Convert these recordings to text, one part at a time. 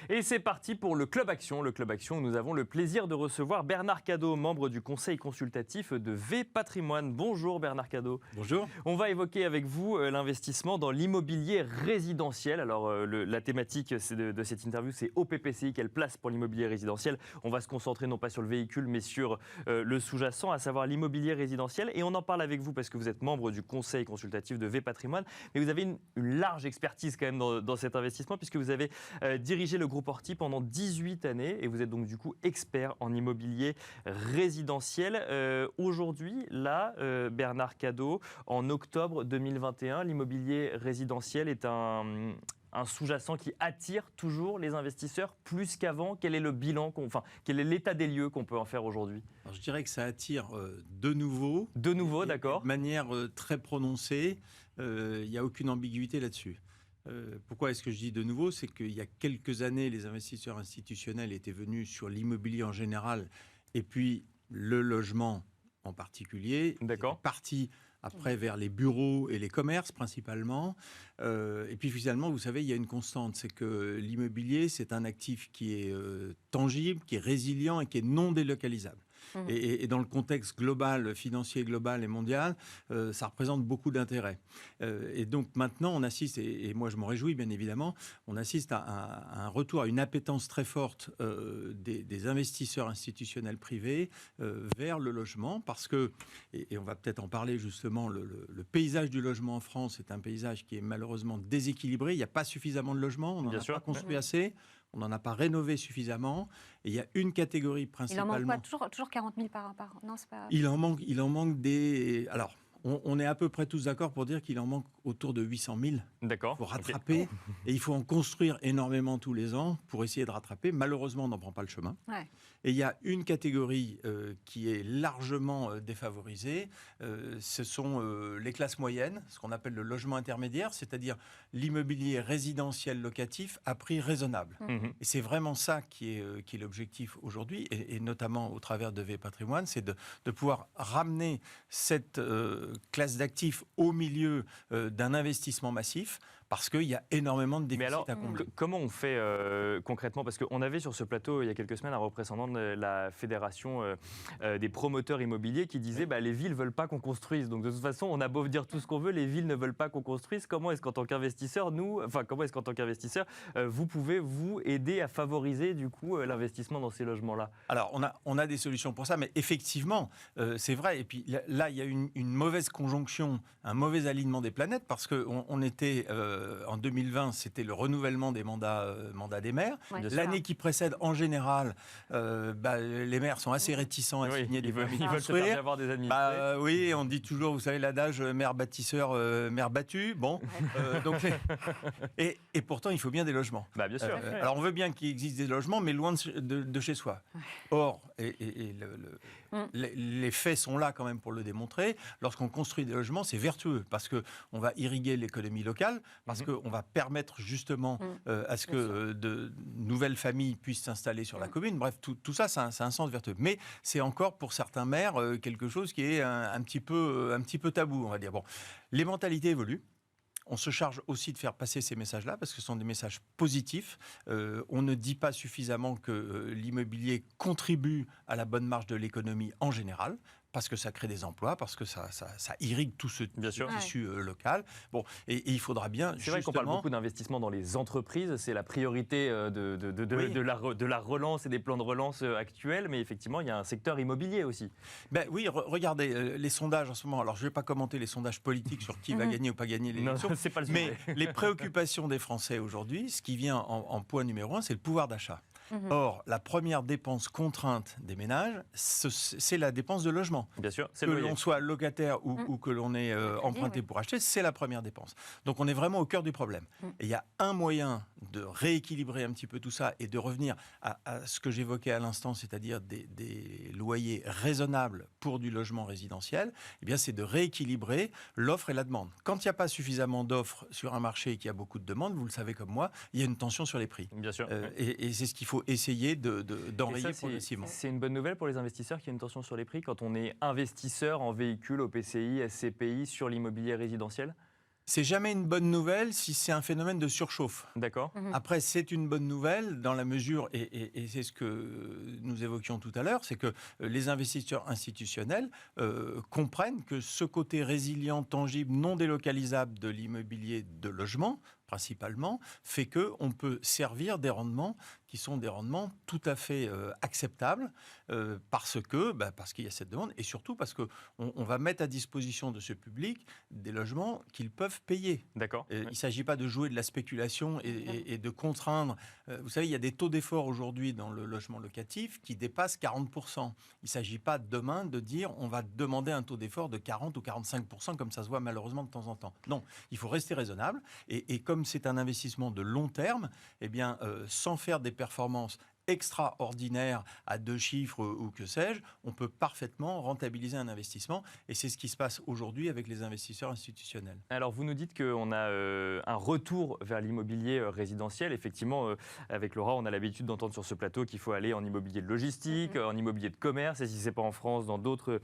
Et c'est parti pour le Club Action. Le Club Action où nous avons le plaisir de recevoir Bernard Cadot, membre du conseil consultatif de V Patrimoine. Bonjour Bernard Cadot. Bonjour. On va évoquer avec vous l'investissement dans l'immobilier résidentiel. Alors la thématique de cette interview, c'est OPPCI, quelle place pour l'immobilier résidentiel. On va se concentrer non pas sur le véhicule, mais sur le sous-jacent, à savoir l'immobilier résidentiel. Et on en parle avec vous parce que vous êtes membre du conseil consultatif de V Patrimoine. Mais vous avez une large expertise quand même dans cet investissement, puisque vous avez dirigé le groupe Orti pendant 18 années et vous êtes donc du coup expert en immobilier résidentiel. Aujourd'hui, là, Bernard Cadot, en octobre 2021, l'immobilier résidentiel est un sous-jacent qui attire toujours les investisseurs plus qu'avant. Quel est le bilan, quel est l'état des lieux qu'on peut en faire aujourd'hui ? Alors, je dirais que ça attire de nouveau. De nouveau, d'accord. De manière très prononcée. Il n'y a aucune ambiguïté là-dessus. Pourquoi est-ce que je dis de nouveau ? C'est qu'il y a quelques années, les investisseurs institutionnels étaient venus sur l'immobilier en général et puis le logement en particulier. D'accord. Partis après vers les bureaux et les commerces principalement. Et puis finalement, vous savez, il y a une constante, c'est que l'immobilier, c'est un actif qui est tangible, qui est résilient et qui est non délocalisable. Et dans le contexte global, financier global et mondial, ça représente beaucoup d'intérêt. Et donc maintenant, on assiste, et moi je m'en réjouis bien évidemment, on assiste à un retour, à une appétence très forte des investisseurs institutionnels privés vers le logement, parce que, et on va peut-être en parler justement, le paysage du logement en France est un paysage qui est malheureusement déséquilibré. Il n'y a pas suffisamment de logements, on n'en a pas construit assez. On n'en a pas rénové suffisamment. Et il y a une catégorie principalement... Il en manque pas toujours 40 000 par an. Non, c'est pas... Il en manque des... Alors, on est à peu près tous d'accord pour dire qu'il en manque autour de 800 000. D'accord. Il faut rattraper. Okay. Et il faut en construire énormément tous les ans pour essayer de rattraper. Malheureusement, on n'en prend pas le chemin. Ouais. Et il y a une catégorie qui est largement défavorisée. Ce sont les classes moyennes, ce qu'on appelle le logement intermédiaire, c'est-à-dire l'immobilier résidentiel locatif à prix raisonnable. Et c'est vraiment ça qui est l'objectif aujourd'hui, et notamment au travers de V Patrimoine, c'est de pouvoir ramener cette classe d'actifs au milieu d'un investissement massif, parce qu'il y a énormément de déficits à combler. Comment on fait concrètement ? Parce qu'on avait sur ce plateau, il y a quelques semaines, un représentant de la Fédération des promoteurs immobiliers qui disait les villes ne veulent pas qu'on construise. Donc de toute façon, on a beau dire tout ce qu'on veut, les villes ne veulent pas qu'on construise. Comment est-ce qu'en tant qu'investisseur, vous pouvez vous aider à favoriser du coup l'investissement dans ces logements-là ? Alors, on a des solutions pour ça, mais effectivement, c'est vrai. Et puis là, il y a une mauvaise conjonction, un mauvais alignement des planètes, parce qu'on était... en 2020, c'était le renouvellement des mandats des maires. Ouais, l'année qui précède, en général, les maires sont assez réticents à signer des permis. Ils veulent se faire avoir des administrés. Oui, on dit toujours, vous savez, l'adage maire bâtisseur, maire battu. Bon, donc, et pourtant, il faut bien des logements. Bien sûr. Alors, on veut bien qu'il existe des logements, mais loin de chez soi. Or, les faits sont là quand même pour le démontrer. Lorsqu'on construit des logements, c'est vertueux parce qu'on va irriguer l'économie locale, parce qu'on va permettre justement à ce que de nouvelles familles puissent s'installer sur la commune. Bref, tout ça, c'est un sens vertueux. Mais c'est encore pour certains maires quelque chose qui est un petit peu tabou, on va dire. Bon, les mentalités évoluent. On se charge aussi de faire passer ces messages-là, parce que ce sont des messages positifs. On ne dit pas suffisamment que l'immobilier contribue à la bonne marche de l'économie en général, parce que ça crée des emplois, parce que ça irrigue tout ce tissu local. Bon, et il faudra bien, c'est vrai qu'on parle beaucoup d'investissement dans les entreprises, c'est la priorité de la relance et des plans de relance actuels, mais effectivement, il y a un secteur immobilier aussi. Oui, regardez, les sondages en ce moment, alors je ne vais pas commenter les sondages politiques sur qui va gagner ou pas gagner l'élection, c'est pas le sujet. Mais les préoccupations des Français aujourd'hui, ce qui vient en point numéro 1, c'est le pouvoir d'achat. Or, la première dépense contrainte des ménages, c'est la dépense de logement. Bien sûr, c'est que l'on soit locataire ou que l'on ait emprunté pour acheter, c'est la première dépense. Donc on est vraiment au cœur du problème. Et il y a un moyen de rééquilibrer un petit peu tout ça et de revenir à ce que j'évoquais à l'instant, c'est-à-dire des loyers raisonnables pour du logement résidentiel, eh bien c'est de rééquilibrer l'offre et la demande. Quand il n'y a pas suffisamment d'offres sur un marché et qu'il y a beaucoup de demandes, vous le savez comme moi, il y a une tension sur les prix. Bien sûr. Et c'est ce qu'il faut essayer d'enrayer progressivement. C'est une bonne nouvelle pour les investisseurs qu'il y a une tension sur les prix quand on est investisseur en véhicules, OPCI, SCPI, sur l'immobilier résidentiel ? C'est jamais une bonne nouvelle si c'est un phénomène de surchauffe. D'accord. Après, c'est une bonne nouvelle dans la mesure, et c'est ce que nous évoquions tout à l'heure, c'est que les investisseurs institutionnels comprennent que ce côté résilient, tangible, non délocalisable de l'immobilier de logement, principalement, fait qu'on peut servir des rendements qui sont des rendements tout à fait acceptables parce qu'il y a cette demande et surtout parce qu'on va mettre à disposition de ce public des logements qu'ils peuvent payer. D'accord. Il ne s'agit pas de jouer de la spéculation et de contraindre. Vous savez, il y a des taux d'effort aujourd'hui dans le logement locatif qui dépassent 40%. Il ne s'agit pas demain de dire on va demander un taux d'effort de 40 ou 45% comme ça se voit malheureusement de temps en temps. Non, il faut rester raisonnable et comme c'est un investissement de long terme, eh bien, sans faire des performances extraordinaire à 2 chiffres ou que sais-je, on peut parfaitement rentabiliser un investissement et c'est ce qui se passe aujourd'hui avec les investisseurs institutionnels. Alors vous nous dites qu'on a un retour vers l'immobilier résidentiel. Effectivement, avec Laura, on a l'habitude d'entendre sur ce plateau qu'il faut aller en immobilier de logistique, en immobilier de commerce, et si ce n'est pas en France, dans d'autres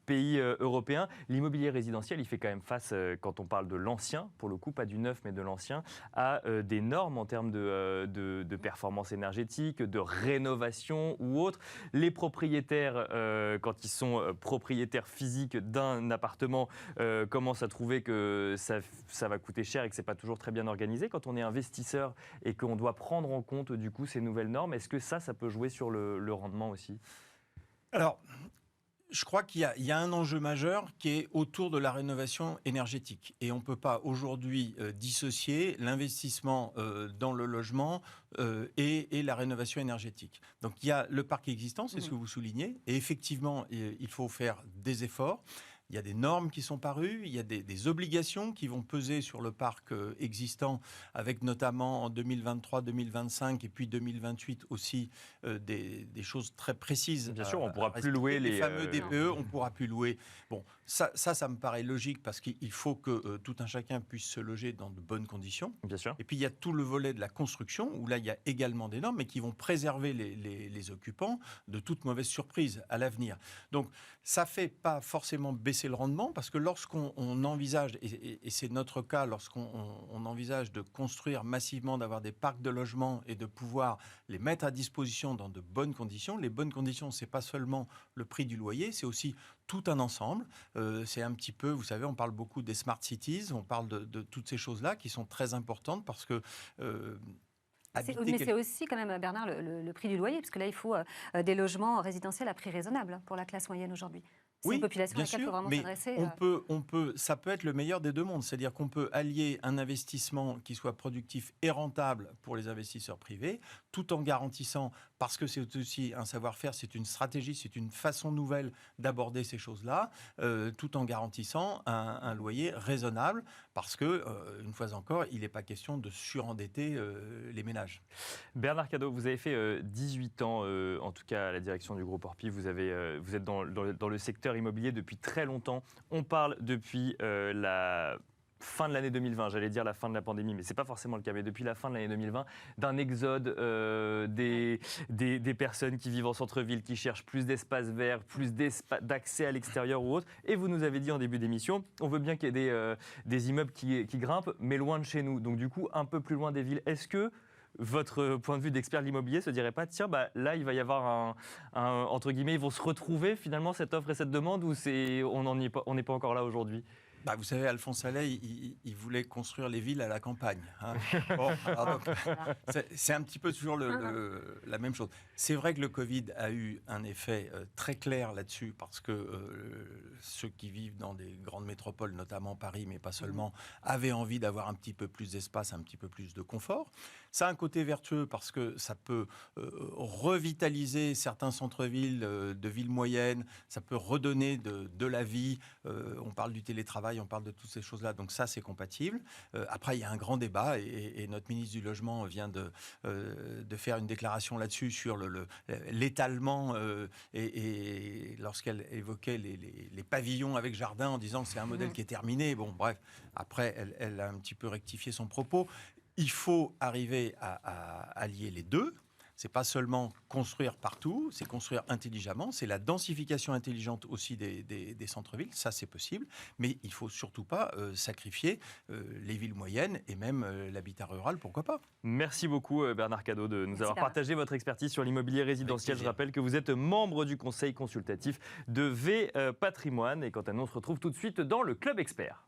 pays européens. L'immobilier résidentiel, il fait quand même face, quand on parle de l'ancien, pour le coup, pas du neuf, mais de l'ancien, à des normes en termes de performance énergétique, de rénovation ou autre. Les propriétaires, quand ils sont propriétaires physiques d'un appartement, commencent à trouver que ça va coûter cher et que ce n'est pas toujours très bien organisé. Quand on est investisseur et qu'on doit prendre en compte du coup ces nouvelles normes, est-ce que ça peut jouer sur le rendement aussi ? Alors, je crois qu'il y a un enjeu majeur qui est autour de la rénovation énergétique. Et on ne peut pas aujourd'hui dissocier l'investissement dans le logement et la rénovation énergétique. Donc il y a le parc existant, c'est ce que vous soulignez. Et effectivement, il faut faire des efforts. Il y a des normes qui sont parues, il y a des obligations qui vont peser sur le parc existant, avec notamment en 2023, 2025 et puis 2028 aussi des choses très précises. Bien sûr, on ne pourra plus louer les fameux DPE, on ne pourra plus louer. Bon, ça me paraît logique parce qu'il faut que tout un chacun puisse se loger dans de bonnes conditions. Bien sûr. Et puis il y a tout le volet de la construction, où là il y a également des normes, mais qui vont préserver les occupants de toute mauvaise surprise à l'avenir. Donc ça ne fait pas forcément baisser le rendement, parce que lorsqu'on envisage, et c'est notre cas, lorsqu'on envisage de construire massivement, d'avoir des parcs de logements et de pouvoir les mettre à disposition dans de bonnes conditions, les bonnes conditions, c'est pas seulement le prix du loyer, c'est aussi tout un ensemble. C'est un petit peu, vous savez, on parle beaucoup des smart cities, on parle de toutes ces choses-là qui sont très importantes parce que mais c'est aussi quand même, Bernard, le prix du loyer, parce que là, il faut des logements résidentiels à prix raisonnable pour la classe moyenne aujourd'hui. C'est une population à laquelle il faut vraiment s'adresser. Ça peut être le meilleur des deux mondes, c'est-à-dire qu'on peut allier un investissement qui soit productif et rentable pour les investisseurs privés, tout en garantissant, parce que c'est aussi un savoir-faire, c'est une stratégie, c'est une façon nouvelle d'aborder ces choses-là, tout en garantissant un loyer raisonnable, parce que, une fois encore, il n'est pas question de surendetter les ménages. Bernard Cadot, vous avez fait 18 ans, en tout cas à la direction du groupe Orpi, vous êtes dans le secteur immobilier depuis très longtemps. On parle depuis la fin de l'année 2020, j'allais dire la fin de la pandémie, mais ce n'est pas forcément le cas, mais depuis la fin de l'année 2020, d'un exode des personnes qui vivent en centre-ville, qui cherchent plus d'espace vert, plus d'accès à l'extérieur ou autre. Et vous nous avez dit en début d'émission, on veut bien qu'il y ait des immeubles qui grimpent, mais loin de chez nous. Donc du coup, un peu plus loin des villes. Est-ce que votre point de vue d'expert de l'immobilier se dirait pas, tiens, là, il va y avoir entre guillemets, ils vont se retrouver finalement cette offre et cette demande, ou on n'est pas encore là aujourd'hui ? Vous savez, Alphonse Allais, il voulait construire les villes à la campagne. Hein. Bon, c'est un petit peu toujours la même chose. C'est vrai que le Covid a eu un effet très clair là-dessus, parce que ceux qui vivent dans des grandes métropoles, notamment Paris, mais pas seulement, avaient envie d'avoir un petit peu plus d'espace, un petit peu plus de confort. Ça a un côté vertueux parce que ça peut revitaliser certains centres-villes de villes moyennes, ça peut redonner de la vie. On parle du télétravail, on parle de toutes ces choses-là, donc ça c'est compatible. Après il y a un grand débat et notre ministre du Logement vient de faire une déclaration là-dessus sur l'étalement et lorsqu'elle évoquait les pavillons avec jardin en disant que c'est un modèle qui est terminé. Bon bref, après elle a un petit peu rectifié son propos. Il faut arriver à allier les deux. C'est pas seulement construire partout, c'est construire intelligemment, c'est la densification intelligente aussi des centres-villes, ça c'est possible, mais il faut surtout pas sacrifier les villes moyennes et même l'habitat rural, pourquoi pas. Merci beaucoup Bernard Cadot de nous avoir partagé votre expertise sur l'immobilier résidentiel. Je rappelle que vous êtes membre du conseil consultatif de V Patrimoine et quant à nous, on se retrouve tout de suite dans le Club Expert.